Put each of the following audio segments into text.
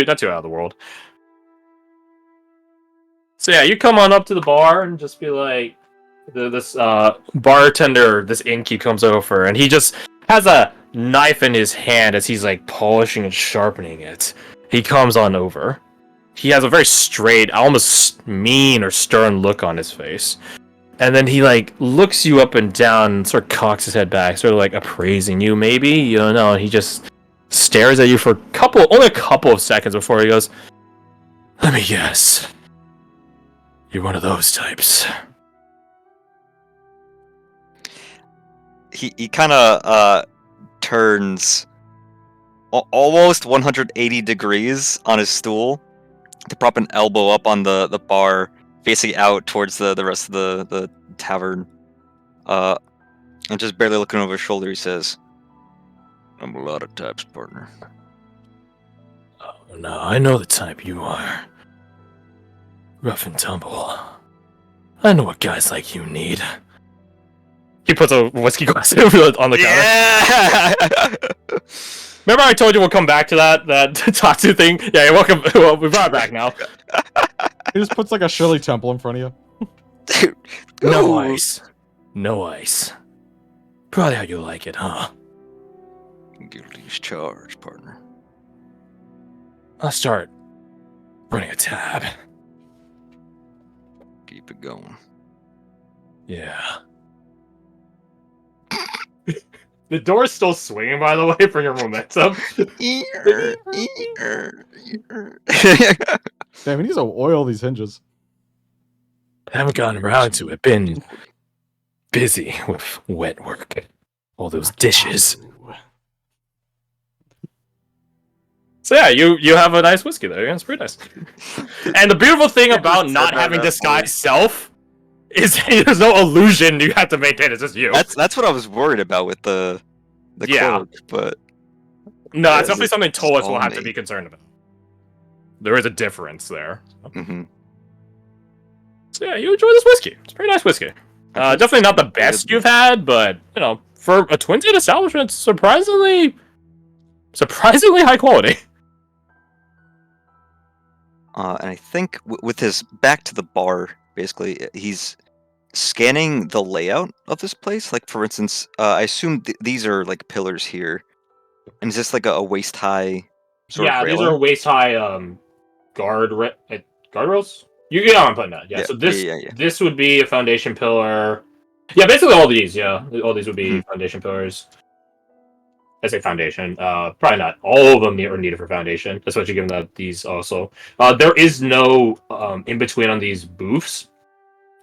not too out of the world. So yeah, you come on up to the bar and just be like, this bartender, this innkeep comes over, and he just has a knife in his hand as he's like polishing and sharpening it. He comes on over. He has a very straight, almost mean or stern look on his face. And then he like looks you up and down and sort of cocks his head back, sort of like appraising you maybe, you don't know, and he just stares at you for only a couple of seconds before he goes, "Let me guess. You're one of those types." He kind of turns almost 180 degrees on his stool to prop an elbow up on the bar, facing out towards the rest of the tavern. And just barely looking over his shoulder, he says, "I'm a lot of types, partner." "Oh no, I know the type you are. Rough and tumble. I know what guys like you need." He puts a whiskey glass on the counter. Remember I told you we'll come back to that Tatsu thing? Yeah, you're welcome. Well, we brought it back now. He just puts like a Shirley Temple in front of you. Dude, No ice. No ice. Probably how you like it, huh? Guilty as charged, partner. I'll start running a tab. Keep it going. Yeah. The door's still swinging, by the way, for your momentum. Damn, he needs to oil these hinges. I haven't gotten around to it. Been busy with wet work. All those dishes. So yeah, you have a nice whiskey there. Yeah, it's pretty nice. And the beautiful thing about not having disguised self is there's no illusion you have to maintain. It's just you. That's what I was worried about with the cloak, but no, it's definitely something Tolis will have to be concerned about. There is a difference there. Mm-hmm. So yeah, you enjoy this whiskey. It's a pretty nice whiskey. Definitely not the best you've had, but you know, for a twin-seat establishment, surprisingly high quality. And I think with his back to the bar, basically, he's scanning the layout of this place. Like, for instance, I assume these are like pillars here, and is this like a waist high sort of railing? These are waist high guardrails. You get what I'm putting that. Yeah. So this would be a foundation pillar. Yeah, basically all these. Yeah, all these would be foundation pillars. I say foundation. Probably not all of them are needed for foundation, especially given that these also. There is no in between on these booths.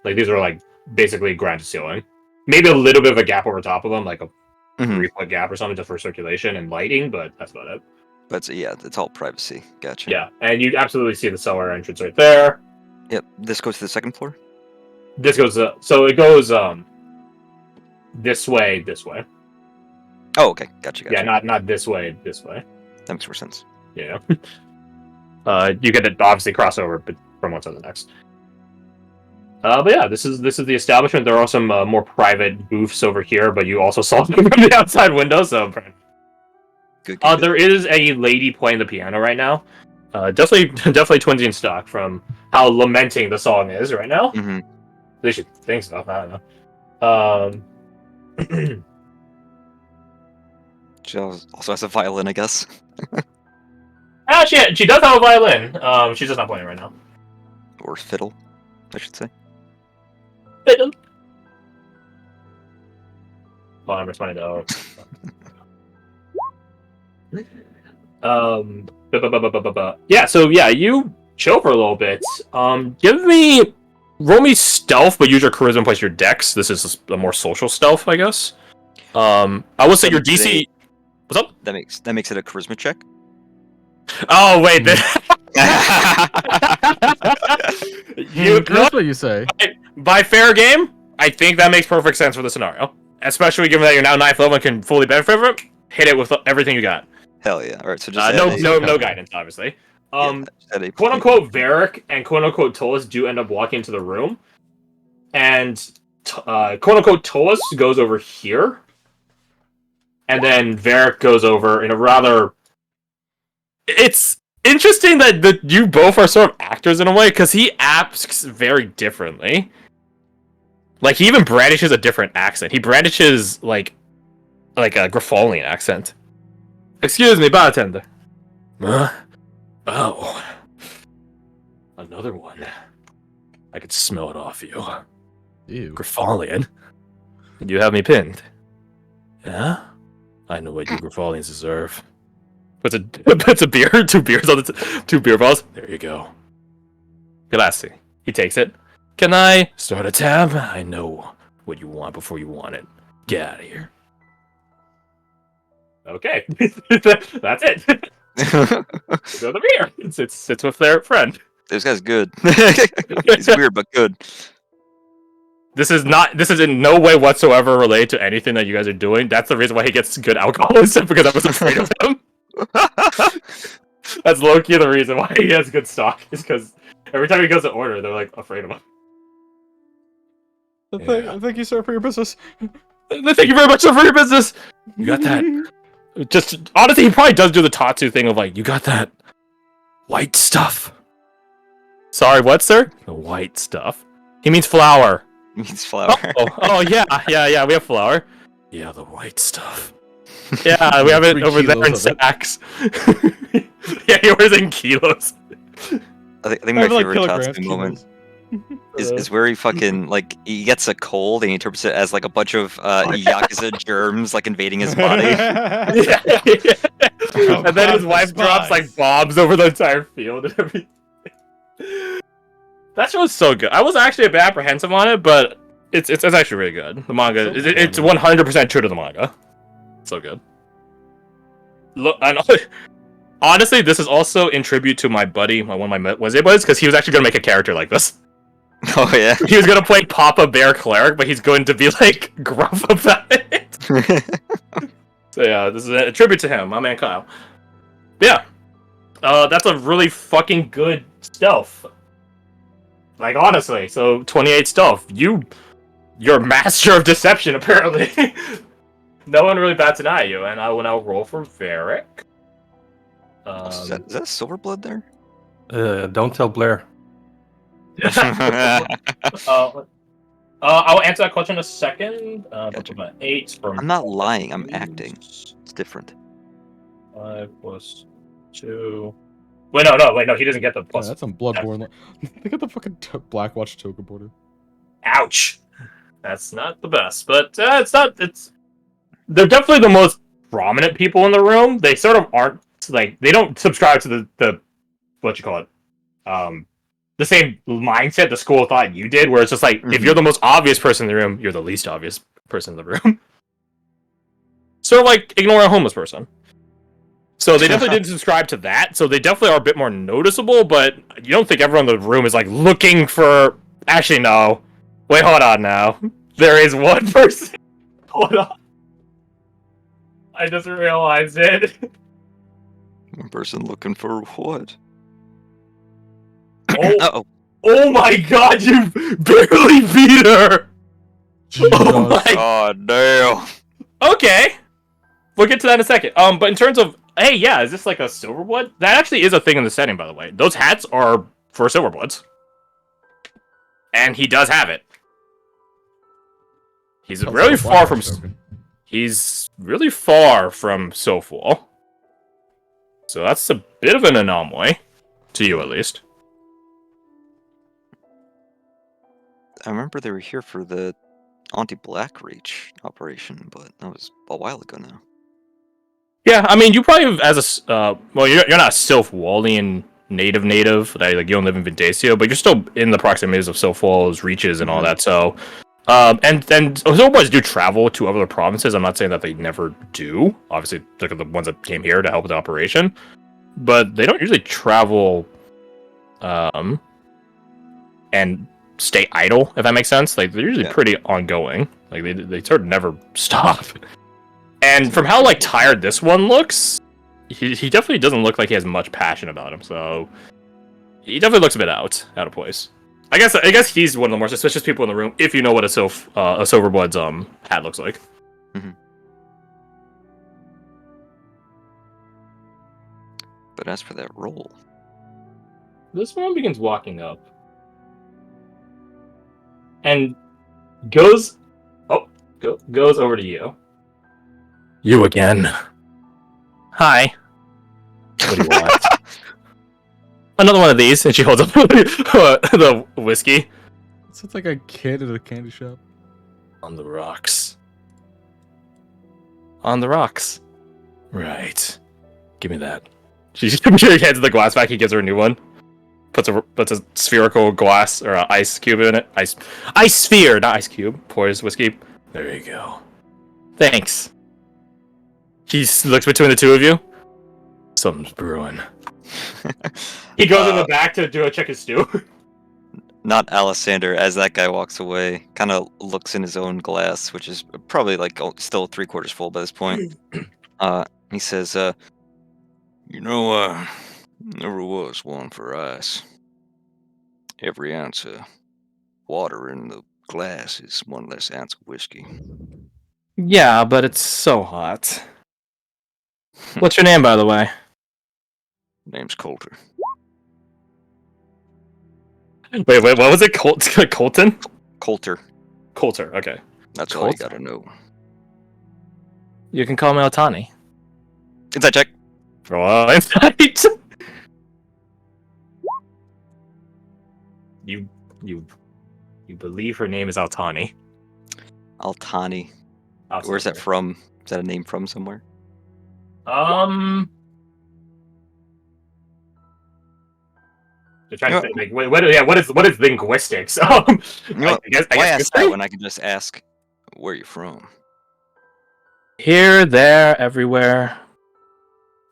Like these are like basically ground to ceiling. Maybe a little bit of a gap over top of them, like a 3-foot gap or something, just for circulation and lighting. But that's about it. But yeah, it's all privacy. Gotcha. Yeah, and you absolutely see the cellar entrance right there. Yep. This goes to the second floor. This goes so it goes this way. Oh, okay. Gotcha. Yeah, not this way. That makes more sense. Yeah. You get to obviously cross over from one to the next. But yeah, this is the establishment. There are some more private booths over here, but you also saw them from the outside window. So, good. There is a lady playing the piano right now. Definitely twinsy in stock from how lamenting the song is right now. Mm-hmm. They should think so. I don't know. She also has a violin, I guess. She does have a violin. She's just not playing right now. Or fiddle, I should say. Fiddle. Oh, I'm responding to. Yeah. So yeah, you chill for a little bit. Roll me stealth, but use your charisma plus your dex. This is a more social stealth, I guess. I will say your DC. What's up? That makes it a charisma check. Oh wait, That's what you say. By fair game, I think that makes perfect sense for the scenario. Especially given that you're now 9th level and can fully benefit from it. Hit it with everything you got. Hell yeah! All right, so just no guidance, obviously. Quote unquote Varric and quote unquote Tolis do end up walking into the room, and quote unquote Tolis goes over here. And then Varric goes over in a rather... It's interesting that you both are sort of actors in a way, because he acts very differently. Like, he even brandishes a different accent. He brandishes, like a Grifolian accent. Excuse me, bartender. Huh? Oh. Another one. I could smell it off you. Ew. Grifolian? You have me pinned. Yeah? I know what you Grifolians deserve. Puts a beer, 2 beers on the 2 beer balls. There you go. Grazie. He takes it. Can I start a tab? I know what you want before you want it. Get out of here. Okay. That's it. Go the beer. It sits with their friend. This guy's good. He's weird but good. This is in no way whatsoever related to anything that you guys are doing. That's the reason why he gets good alcohol and stuff, because I was afraid of him. That's low-key the reason why he has good stock, is because every time he goes to order, they're like afraid of him. Thank you, sir, for your business. Thank you very much for your business. You got that. Just honestly, he probably does do the Tatsu thing of like, you got that white stuff. Sorry, what, sir? The white stuff. He means flour. Means flour. Oh yeah, we have flour. Yeah, the white stuff. Yeah, we have it over there in sacks. Yeah, he wears it in kilos. I think my favorite Tatsu moment is where he fucking, like, he gets a cold and he interprets it as like a bunch of Yakuza germs like invading his body. Yeah. And then his wife drops like bombs over the entire field and everything. That show is so good. I was actually a bit apprehensive on it, but it's actually really good. The manga, it's 100% true to the manga. So good. Look, and honestly, this is also in tribute to my buddy, one of my Wednesday buddies, because he was actually gonna make a character like this. Oh yeah. He was gonna play Papa Bear Cleric, but he's going to be like gruff about it. So yeah, this is a tribute to him, my man Kyle. Yeah, that's a really fucking good stealth. Like, honestly, so 28 stealth. You're master of deception, apparently. No one really bats an eye at you, and I will now roll for Varric. Is that a Silverblood there? Don't tell Blair. I'll answer that question in a second. Gotcha. 8 from. I'm not lying. I'm acting. It's different. 5 plus 2. Wait, no. He doesn't get the plus. Yeah, that's some Bloodborne. They got the fucking Blackwatch token border. Ouch. That's not the best, but it's not. They're definitely the most prominent people in the room. They sort of aren't like, they don't subscribe to the what you call it, the same mindset the school thought you did, where it's just like, if you're the most obvious person in the room, you're the least obvious person in the room. Sort of like ignore a homeless person. So they definitely didn't subscribe to that. So they definitely are a bit more noticeable, but you don't think everyone in the room is like looking for. Actually, no. Wait, hold on now. There is one person. Hold on. I just realized it. One person looking for what? Oh, oh my god, you barely beat her! Oh my God damn. Okay. We'll get to that in a second. But in terms of, hey, yeah, is this like a Silverblood? That actually is a thing in the setting, by the way. Those hats are for Silverbloods. And he does have it. He's really far from... He's really far from Sofwall. So that's a bit of an anomaly. To you, at least. I remember they were here for the anti-Blackreach operation, but that was a while ago now. Yeah, I mean, you probably, as a... well, you're not a Silfwallian native, like, you don't live in Vindacio, but you're still in the proximities of Silfwall's reaches and all that, so... and Silverbloods do travel to other provinces. I'm not saying that they never do. Obviously, look at the ones that came here to help with the operation. But they don't usually travel and stay idle, if that makes sense. Like, they're usually pretty ongoing. Like, they sort of never stop. And from how, like, tired this one looks, he definitely doesn't look like he has much passion about him. So, he definitely looks a bit out of place. I guess he's one of the more suspicious people in the room, if you know what a Silverblood's hat looks like. Mm-hmm. But as for that roll, This one begins walking up. And goes goes over to you. You again. Hi. What do you want? Another one of these, and she holds up the whiskey. Sounds like a kid at a candy shop. On the rocks. On the rocks. Right. Give me that. She hands the glass back. He gives her a new one. Puts a spherical glass or an ice cube in it. Ice sphere, not ice cube. Pours whiskey. There you go. Thanks. He looks between the two of you. Something's brewing. He goes in the back to do a check his stew. not Alessander, as that guy walks away, kind of looks in his own glass, which is probably like still 3/4 full by this point. He says, never was one for ice. Every ounce of water in the glass is one less ounce of whiskey. Yeah, but it's so hot. What's your name, by the way? Name's Coulter. Wait, what was it? Colton? Coulter. Coulter, okay. That's all you Coulter. gotta know. You can call me Otani. Inside check. Roll insight. You believe her name is Altani. Altani. I'll Where's say that her. from? Is that a name from somewhere? They're trying You to think, like, what is linguistics? You know what? I guess Why ask history? that when I can just ask where you're from? Here, there, everywhere.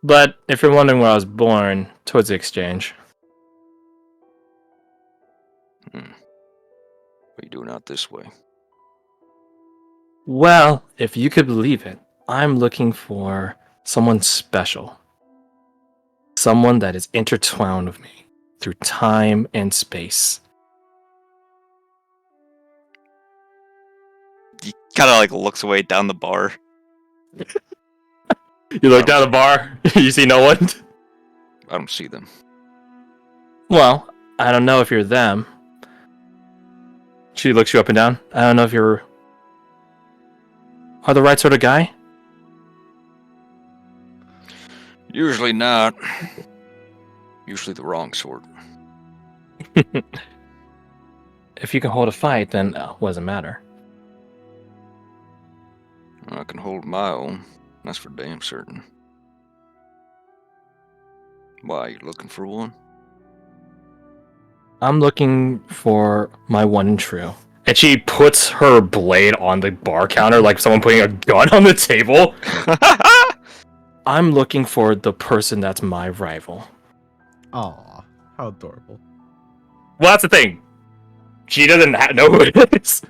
But if you're wondering where I was born, towards the exchange. What are you doing out this way? Well, if you could believe it, I'm looking for someone special. Someone that is intertwined with me through time and space. He kind of like looks away down the bar. You look down the bar, you see no one. I don't see them. Well, I don't know if you're them. She looks you up and down. I don't know if you're... Are the right sort of guy? Usually not. Usually the wrong sort. If you can hold a fight, then what does it matter? I can hold my own. That's for damn certain. Why, you looking for one? I'm looking for my one and true. And she puts her blade on the bar counter like someone putting a gun on the table. I'm looking for the person that's my rival. Aw, how adorable. Well, that's the thing. She doesn't know who it is.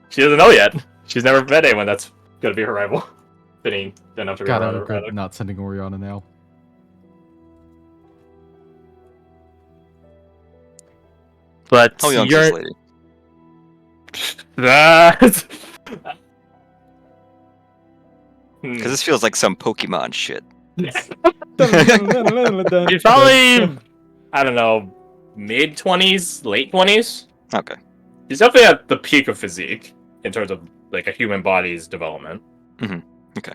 She doesn't know yet. She's never met anyone that's gonna be her rival. Fitting enough to be God, I her regret rival. not sending Oriana now. But How young is you're this lady? that. Because this feels like some Pokemon shit. She's probably, I don't know, mid-20s, late 20s. Okay. She's definitely at the peak of physique in terms of like a human body's development. Okay.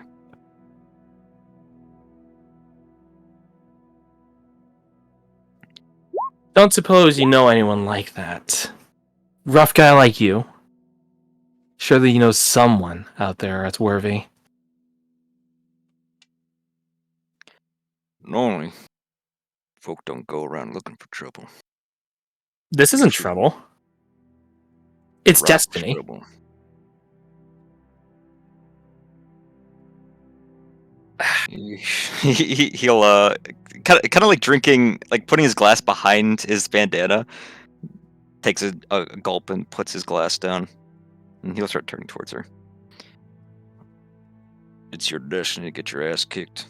Don't suppose you know anyone like that. Rough guy like you. Surely you know someone out there that's worthy. Normally, folk don't go around looking for trouble. This isn't trouble. It's Rival's destiny. trouble. He'll kind of like drinking, like putting his glass behind his bandana. Takes a gulp and puts his glass down, and he'll start turning towards her. It's your destiny to get your ass kicked.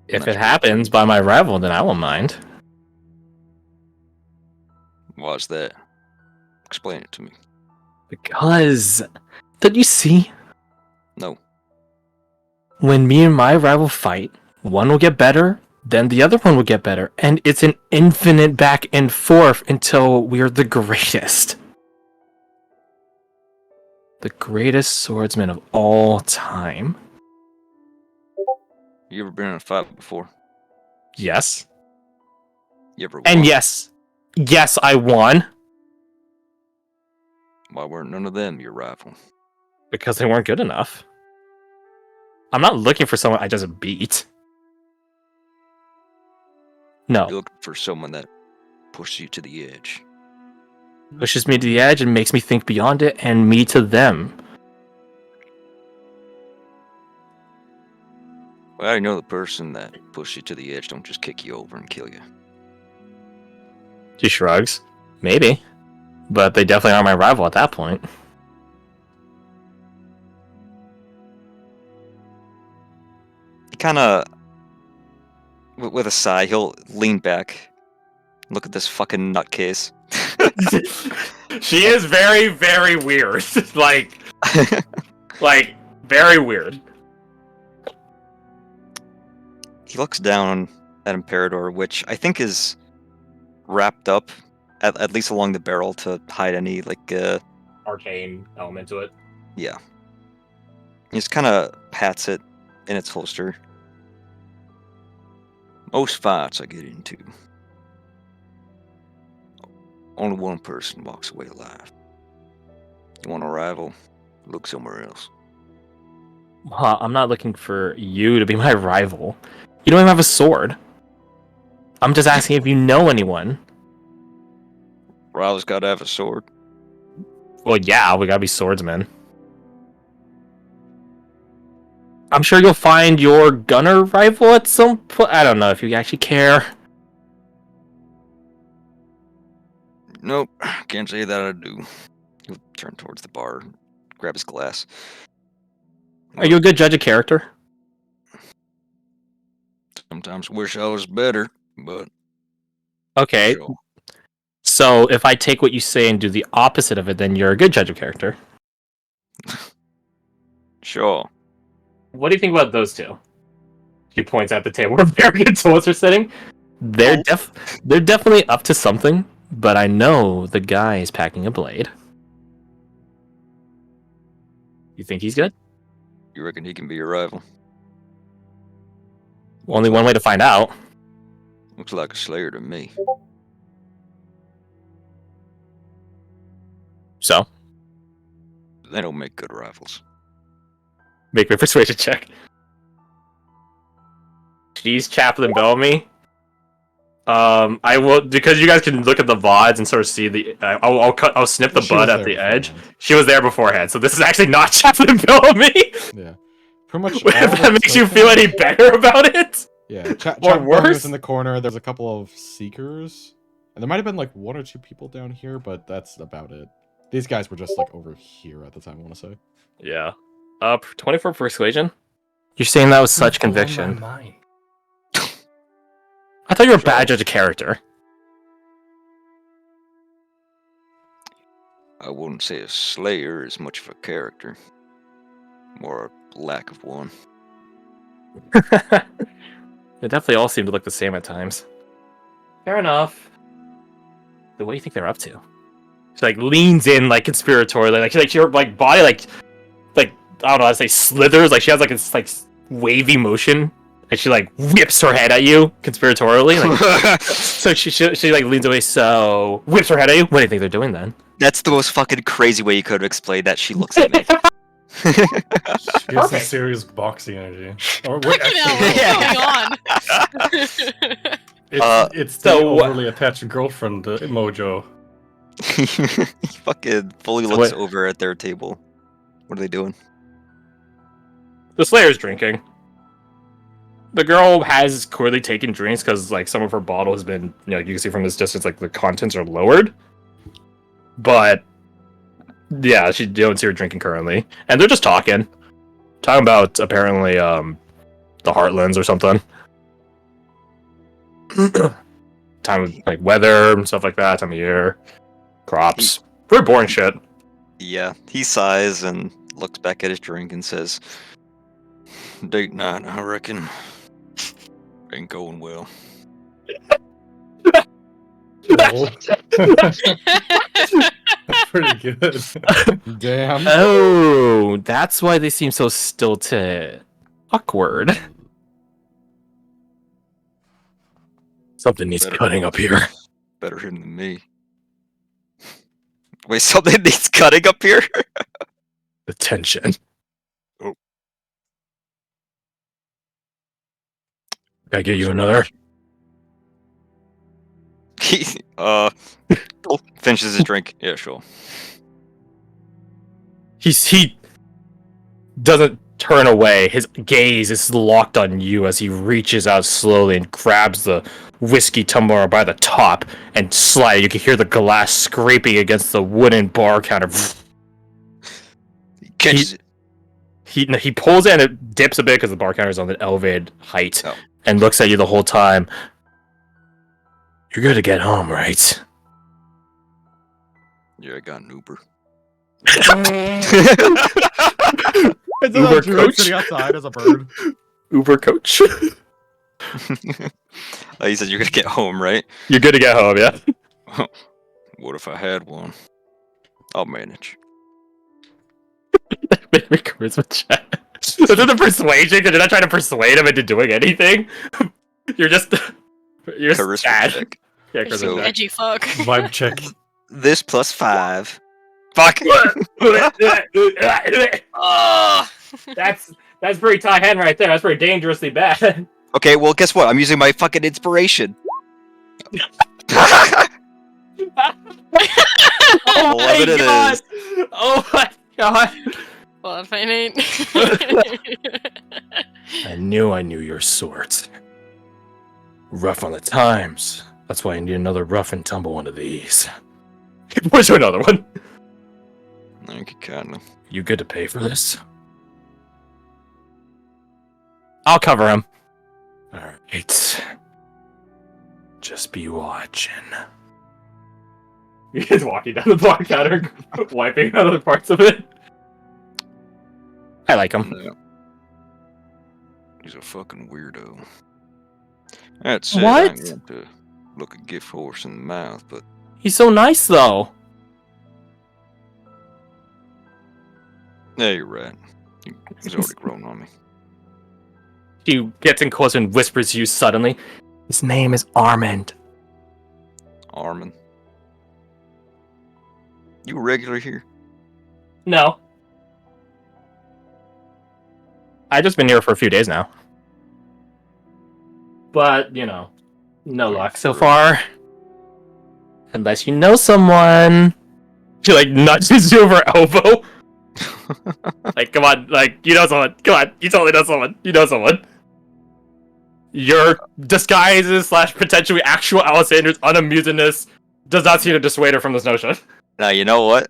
If That's it happens by my rival, then I won't mind. Why's that? Explain it to me. Because, don't you see? No. when me and my rival fight, one will get better, then the other one will get better, and it's an infinite back and forth until we're the greatest. The greatest swordsman of all time. You ever been in a fight before? Yes. You ever won? And yes, I won. Why weren't none of them your rival? Because they weren't good enough. I'm not looking for someone I just beat. No. You're looking for someone that pushes you to the edge. Pushes me to the edge and makes me think beyond it, and me to them. Well, I know the person that pushes you to the edge don't just kick you over and kill you. She shrugs. Maybe. But they definitely aren't my rival at that point. He kind of, with a sigh, he'll lean back, look at this fucking nutcase. She is very, very weird. like, very weird. He looks down at Imperador, which I think is wrapped up, at least along the barrel, to hide any, Arcane element to it. yeah. He just kind of pats it in its holster. Most fights I get into, only one person walks away alive. You want a rival? Look somewhere else. I'm not looking for you to be my rival. You don't even have a sword. I'm just asking if you know anyone. Rival's gotta have a sword. Well, yeah, we gotta be swordsmen. I'm sure you'll find your gunner rival at some point. I don't know if you actually care. Nope, can't say that I do. He'll turn towards the bar, grab his glass. Are you a good judge of character? Sometimes wish I was better, but Okay. sure. So if I take what you say and do the opposite of it, then you're a good judge of character. Sure. What do you think about those two? She points at the table where very good swords are sitting. They're definitely up to something, but I know the guy is packing a blade. You think he's good? You reckon he can be your rival? Only one way to find out. Looks like a slayer to me. So, They don't make good rivals. make me a persuasion check. She's Chaplain Bellamy. I will, because you guys can look at the VODs and sort of see the. I'll snip the She bud was at there the edge. beforehand. She was there beforehand, so this is actually not Chaplain Bellamy. Yeah. Pretty much. If all that the makes you smoking- feel any better about it. Yeah. Or Chapman worse? was in the corner. There's a couple of seekers, and there might have been like one or two people down here, but that's about it. These guys were just like over here at the time. I want to say. Yeah. 24 persuasion. You're saying that with such Blow my conviction. mind. I thought you were a bad judge of character. I wouldn't say a slayer is much of a character. More a lack of one. They definitely all seem to look the same at times. Fair enough. But what do you think they're up to? She like leans in like conspiratorially, like her like body like I don't know how to say slithers, like she has like this like wavy motion, and she like whips her head at you conspiratorially. Like, so she like leans away, so whips her head at you. What do you think they're doing then? That's the most fucking crazy way you could have explained that. She looks at me. She has some Perfect. serious boxing energy. Or wait, Fucking actually, hell, no. what's going on? It's so the what- overly attached girlfriend mojo. He fucking fully So looks what- over at their table. What are they doing? The Slayer's drinking. The girl has clearly taken drinks because like some of her bottle has been, you know, you can see from this distance, like the contents are lowered. But yeah, you don't see her drinking currently, and they're just talking about apparently the Heartlands or something. Time of like weather and stuff like that, time of year, crops, very boring shit. Yeah, he sighs and looks back at his drink and says, Date night, I reckon. Ain't going well. No. That's pretty good. Damn. Oh, that's why they seem so stilted. Awkward. Something needs Better- cutting up here. Better him than me. Wait, something needs cutting up here? The tension. Oh. Can I get you another? He finishes his drink. Yeah, sure. He doesn't turn away. His gaze is locked on you as he reaches out slowly and grabs the whiskey tumbler by the top and slide. You can hear the glass scraping against the wooden bar counter. He catches it. He pulls it and it dips a bit because the bar counter is on the elevated height Oh. and looks at you the whole time. You're good to get home, right? Yeah, I got an Uber. It's Uber a druid coach? sitting outside as a bird. Uber coach. He said you're gonna get home, right? You're good to get home, yeah? What if I had one? I'll manage. Make me charisma check. Is it the persuasion? Because you're not trying to persuade him into doing anything. You're just Charisma sad. check. Yeah, You're charisma some So- check. edgy fuck. Vibe check. This plus 5. Fuck! Oh. that's pretty tie hand right there. That's pretty dangerously bad. Okay, well, guess what? I'm using my fucking inspiration. Oh 11 it god! is. Oh my god! Well, if I ain't. I knew your sort. Rough on the times. That's why I need another rough and tumble one of these. Where's another one? Thank you kindly. You good to pay for this? I'll cover him. Alright. Just be watching. He's walking down the bar counter, wiping other parts of it. I like him. No. He's a fucking weirdo. That said, What? I ain't want to look a gift horse in the mouth, but He's so nice, though. yeah, you're right. He's already grown on me. She gets in close and whispers to you suddenly. His name is Armand. Armin. You a regular here? No. I've just been here for a few days now. But, you know, no luck so far. Unless you know someone. She, like, nudges you over her elbow. Like, come on, like, you know someone. Come on, you totally know someone. You know someone. Your disguises / potentially actual Alexander's unamusedness does not seem to dissuade her from this notion. Now, you know what?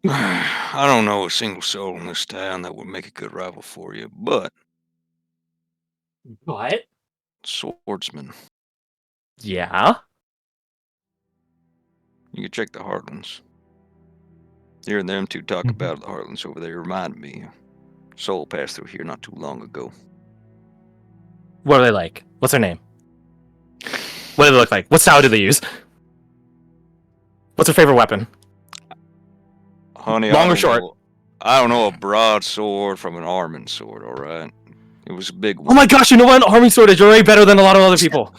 I don't know a single soul in this town that would make a good rival for you, but What? swordsman. Yeah? You can check the Heartlands. Hearing them two talk about the Heartlands over there reminded me. Soul passed through here not too long ago. What are they like? What's their name? What do they look like? What style do they use? What's their favorite weapon? Honey, Long or I don't short? know- I don't know a broadsword from an Armin sword, alright? It was a big Oh one. my gosh, you know what? An army sword is way better than a lot of other people.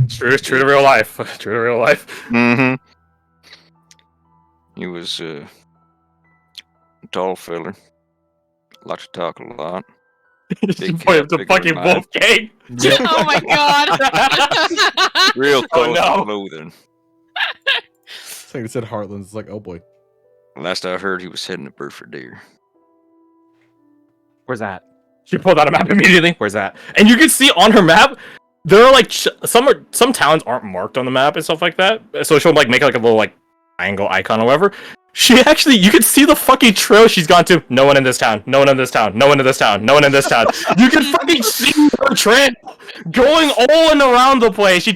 True to real life. True to real life. Mm-hmm. He was a tall fella. Liked to talk a lot. Big Boy, cat, the bigger fucking than mine. wolf gang. Oh my god. Real close no. to clothing. It's like they said Heartlands. It's like, oh boy. Last I heard, he was heading to Burford. Where's that? She pulled out a map immediately. Where's that? And you can see on her map, there are like some towns aren't marked on the map and stuff like that. So she'll like make like a little like triangle icon or whatever. She actually, you can see the fucking trail she's gone to. No one in this town. No one in this town. No one in this town. No one in this town. You can fucking see her trail going all and around the place. She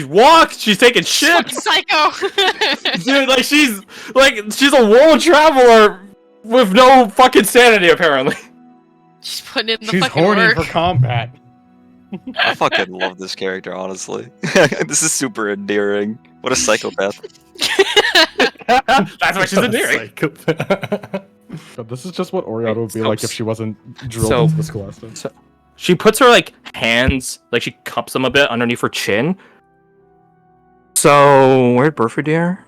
walks. She's taking Fucking shit. psycho. Dude, like she's a world traveler. with no fucking sanity, apparently. She's putting in the She's fucking horny work. for combat. I fucking love this character, honestly. This is super endearing. What a psychopath. That's why she's endearing. Psychopath. God, this is just what Oriana would be So like if she wasn't drilled so- into the Scholastic. She puts her like hands, like she cups them a bit underneath her chin. So where'd Burford dear?